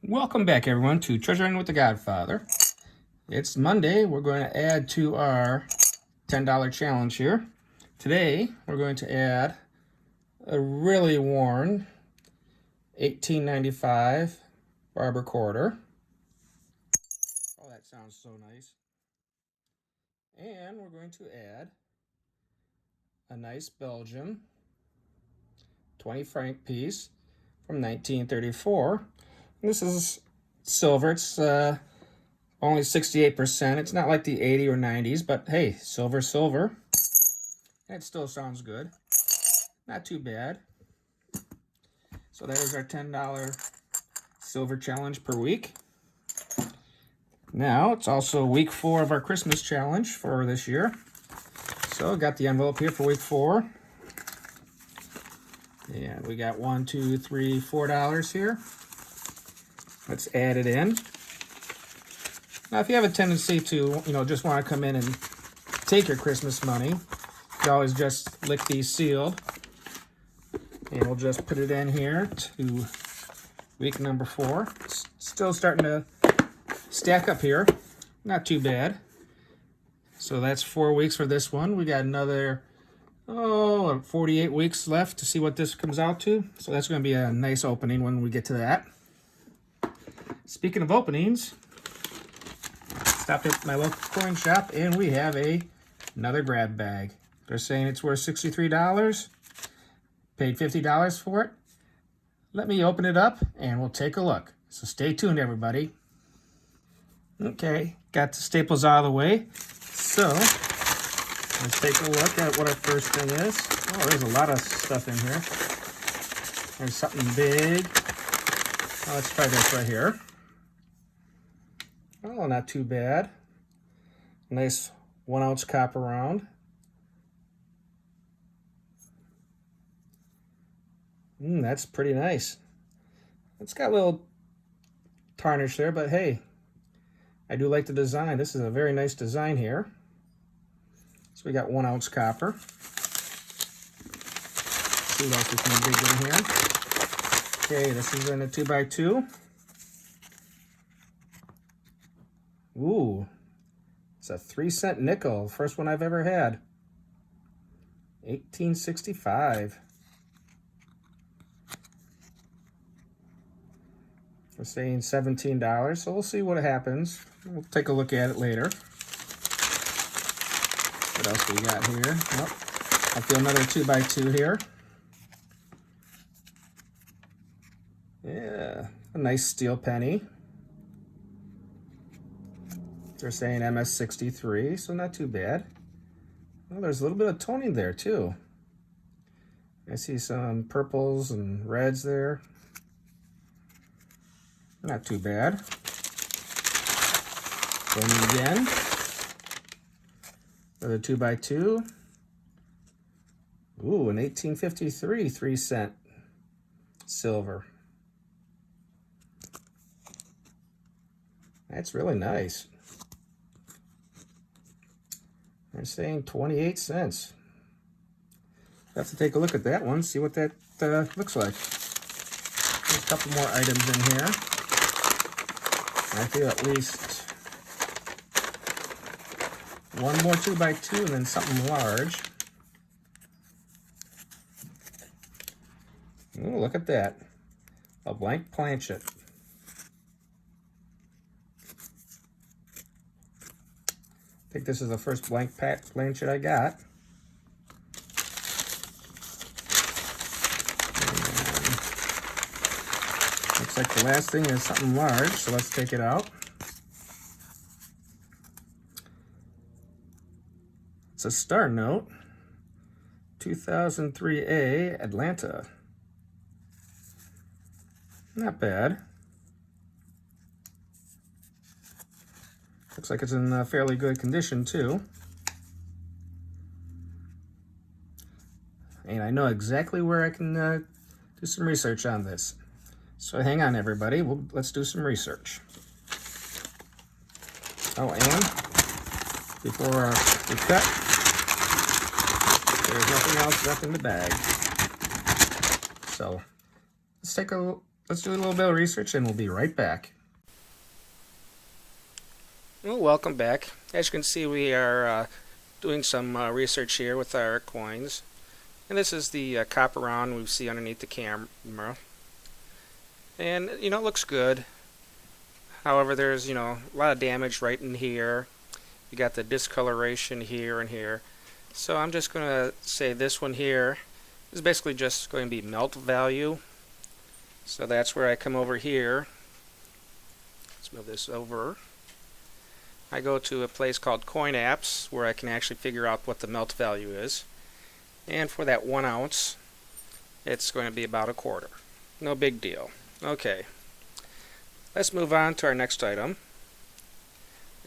Welcome back, everyone, to Treasure Hunting with the Godfather. It's Monday. We're going to add to our $10 challenge here. Today, we're going to add a really worn 1895 barber quarter. Oh, that sounds so nice. And we're going to add a nice Belgian 20 franc piece from 1934. This is silver. It's only 68%. It's not like the 80s or 90s, but hey, silver. It still sounds good. Not too bad. So that is our $10 silver challenge per week. Now, it's also week 4 of our Christmas challenge for this year. So, got the envelope here for week 4. And we got $1, $2, $3, $4 here. Let's add it in. Now, if you have a tendency to, just want to come in and take your Christmas money, you can always just lick these sealed. And we'll just put it in here to week number 4. It's still starting to stack up here. Not too bad. So that's 4 weeks for this one. We got another, 48 weeks left to see what this comes out to. So that's going to be a nice opening when we get to that. Speaking of openings, stopped at my local coin shop and we have another grab bag. They're saying it's worth $63. Paid $50 for it. Let me open it up and we'll take a look. So stay tuned, everybody. Okay, got the staples out of the way. So let's take a look at what our first thing is. Oh, there's a lot of stuff in here. There's something big. Oh, let's try this right here. Oh, not too bad. Nice 1 ounce copper round. That's pretty nice. It's got a little tarnish there, but hey, I do like the design. This is a very nice design here. So we got 1 ounce copper. Let's see what else we can dig in here. Okay, this is in a 2x2. Ooh, it's a 3-cent nickel. First one I've ever had. 1865. We're saying $17, so we'll see what happens. We'll take a look at it later. What else we got here? Oh, I feel another 2x2 here. Yeah, a nice steel penny. They're saying MS63, so not too bad. Well, there's a little bit of toning there too. I see some purples and reds there. Not too bad. Then again, another 2x2. Ooh, an 1853 3-cent silver. That's really nice. They're saying 28 cents. Have to take a look at that one, see what that looks like. There's a couple more items in here. I feel at least one more 2x2 and then something large. Ooh, look at that. A blank planchet. I think this is the first blank planchet I got. Looks like the last thing is something large, so let's take it out. It's a star note, 2003A, Atlanta. Not bad. Looks like it's in fairly good condition too. And I know exactly where I can do some research on this. So hang on, everybody. Let's do some research. Oh, and before we cut, there's nothing else left in the bag. So let's take a let's do a little bit of research and we'll be right back. Well, welcome back. As you can see, we are doing some research here with our coins. And this is the copper round we see underneath the camera. And, it looks good. However, there's, a lot of damage right in here. You got the discoloration here and here. So I'm just going to say this one here is basically just going to be melt value. So that's where I come over here. Let's move this over. I go to a place called Coin Apps where I can actually figure out what the melt value is. And for that 1 ounce, it's going to be about a quarter. No big deal. Okay. Let's move on to our next item.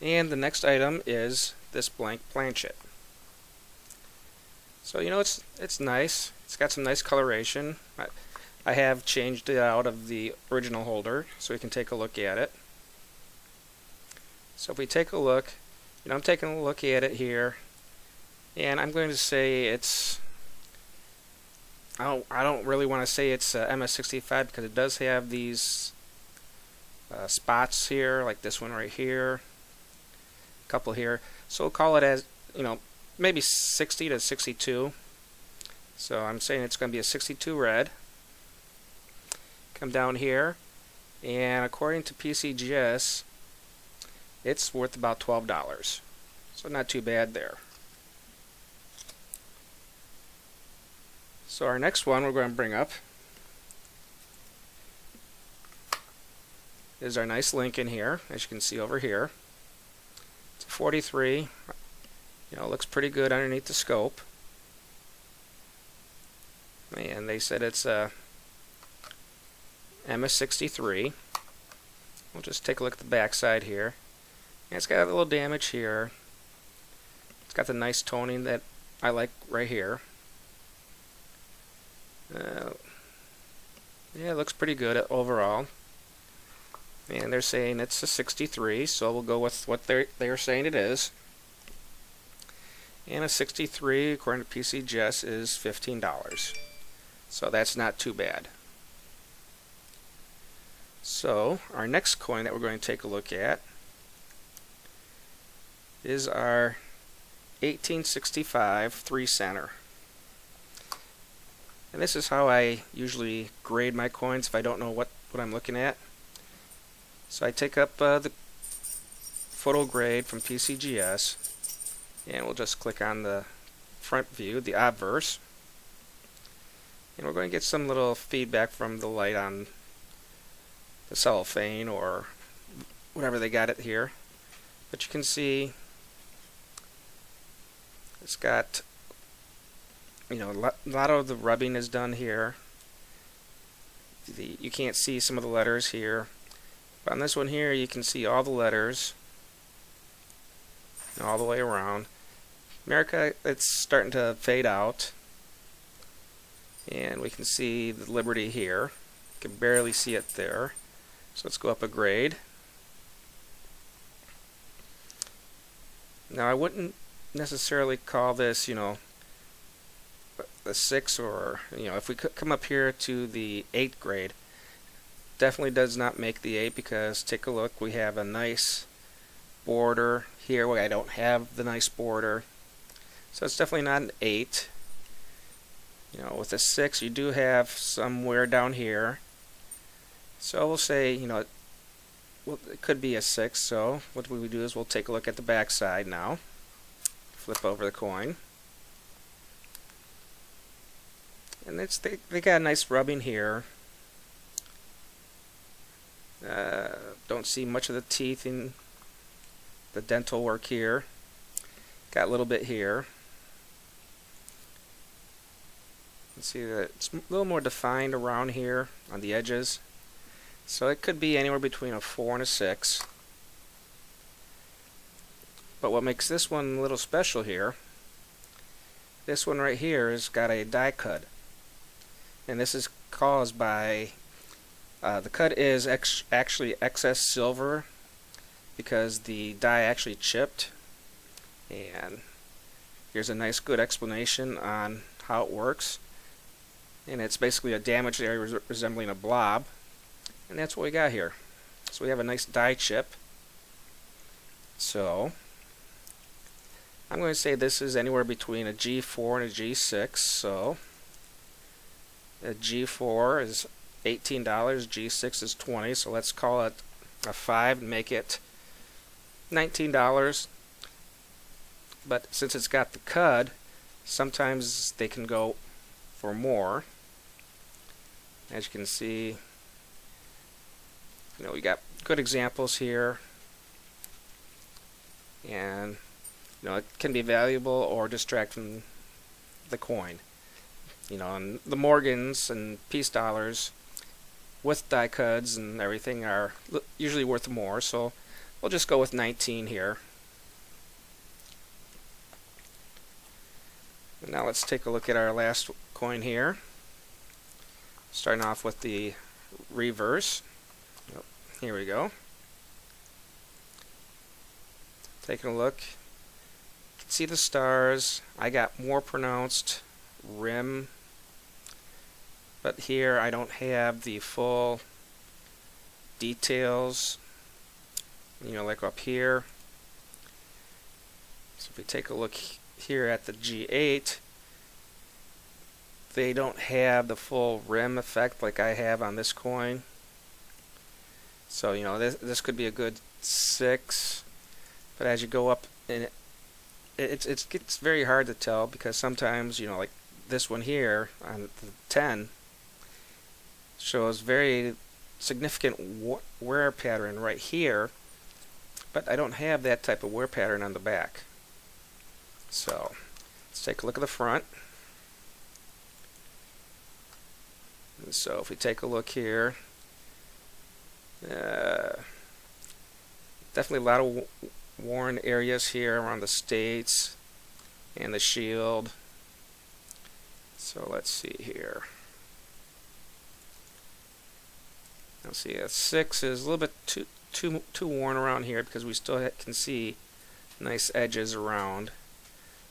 And the next item is this blank planchet. So it's nice. It's got some nice coloration. I have changed it out of the original holder so we can take a look at it. So if we take a look, I'm taking a look at it here, and I'm going to say it's, I don't really want to say it's MS65 because it does have these spots here, like this one right here, a couple here. So we'll call it as, maybe 60 to 62. So I'm saying it's going to be a 62 red. Come down here, and according to PCGS, it's worth about $12. So not too bad there. So our next one we're going to bring up is our nice Lincoln here, as you can see over here. It's a 43. It looks pretty good underneath the scope. And they said it's a MS63. We'll just take a look at the back side here. And it's got a little damage here. It's got the nice toning that I like right here. Yeah, it looks pretty good overall. And they're saying it's a 63, so we'll go with what they're saying it is. And a 63, according to PCGS, is $15. So that's not too bad. So our next coin that we're going to take a look at is our 1865 3-center. And this is how I usually grade my coins if I don't know what I'm looking at. So I take up the photo grade from PCGS, and we'll just click on the front view, the obverse. And we're going to get some little feedback from the light on the cellophane or whatever they got it here. But you can see it's got, a lot of the rubbing is done here. You can't see some of the letters here. But on this one here, you can see all the letters all the way around. America, it's starting to fade out. And we can see the Liberty here. You can barely see it there. So let's go up a grade. Now I wouldn't necessarily call this, a 6, or, if we could come up here to the 8th grade, definitely does not make the 8, because take a look, we have a nice border here where I don't have the nice border. So it's definitely not an 8. With a 6 you do have some wear down here. So we'll say, it could be a 6. So what we do is we'll take a look at the back side now. Flip over the coin. And they got a nice rubbing here. Don't see much of the teeth in the dental work here. Got a little bit here. You can see that it's a little more defined around here on the edges. So it could be anywhere between a 4 and a 6. But what makes this one a little special here, this one right here has got a die cut. And this is caused by, the cut is actually excess silver because the die actually chipped. And here's a nice good explanation on how it works. And it's basically a damaged area resembling a blob. And that's what we got here. So we have a nice die chip. So I'm going to say this is anywhere between a G4 and a G6. So a G4 is $18, G6 is $20. So let's call it a 5 and make it $19. But since it's got the cud, sometimes they can go for more. As you can see, we got good examples here, and it can be valuable or distract from the coin. And the Morgans and peace dollars with die cuds and everything are usually worth more, so we'll just go with 19 here. And now let's take a look at our last coin here, starting off with the reverse. Here we go. Taking a look, you can see the stars. I got more pronounced rim, but here I don't have the full details, like up here. So if we take a look here at the G8, they don't have the full rim effect like I have on this coin. So this could be a good 6, but as you go up, and it gets very hard to tell, because sometimes like this one here on the 10 shows very significant wear pattern right here, but I don't have that type of wear pattern on the back. So let's take a look at the front. And so if we take a look here, definitely a lot of worn areas here around the states and the shield. So let's see here. Let's see, a 6 is a little bit too worn around here, because we still can see nice edges around.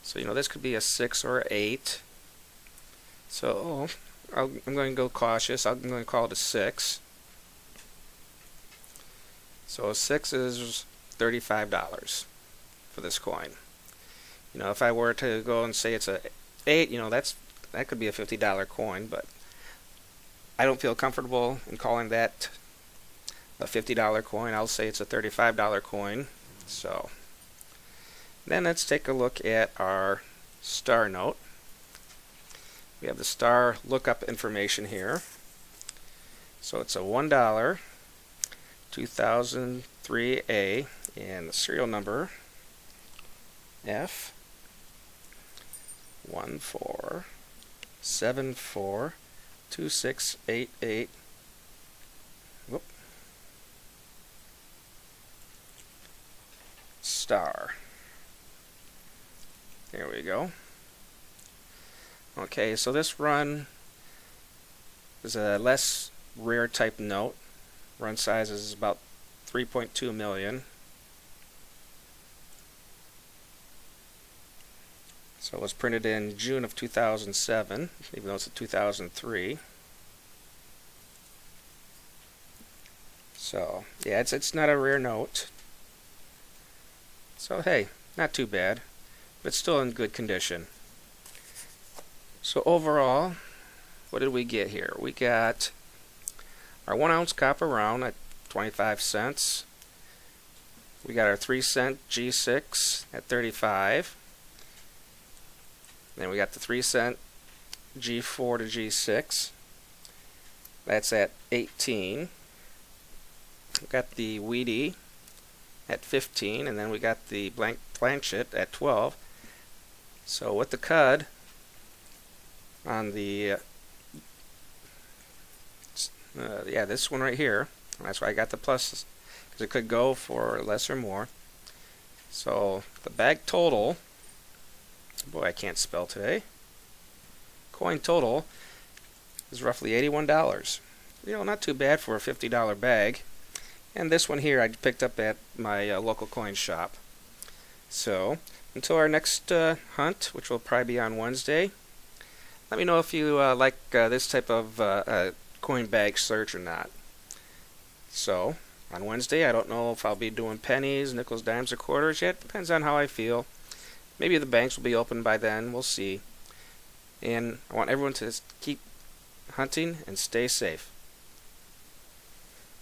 So this could be a 6 or an 8. So I'm going to go cautious. I'm going to call it a 6. So a 6 is $35 for this coin. If I were to go and say it's a 8, that could be a $50 coin, but I don't feel comfortable in calling that a $50 coin. I'll say it's a $35 coin. So then let's take a look at our star note. We have the star lookup information here. So it's a $1 2003A, and the serial number F14742688. Whoop. Star. There we go. Okay, so this run is a less rare type note. Run size is about 3.2 million. So it was printed in June of 2007, even though it's a 2003. So yeah, it's not a rare note. So hey, not too bad, but still in good condition. So overall, what did we get here? We got our 1 ounce copper round at 25 cents. We got our 3 cent G6 at 35. Then we got the 3 cent G4 to G6. That's at 18. We got the Weedy at 15, and then we got the blank planchet at 12. So with the cud on the yeah, this one right here, that's why I got the plus, because it could go for less or more. So the bag total, boy, I can't spell today, coin total is roughly $81. Not too bad for a $50 bag. And this one here I picked up at my local coin shop. So until our next hunt, which will probably be on Wednesday, let me know if you like this type of coin bag search or not. So, on Wednesday, I don't know if I'll be doing pennies, nickels, dimes, or quarters yet. Depends on how I feel. Maybe the banks will be open by then. We'll see. And I want everyone to keep hunting and stay safe.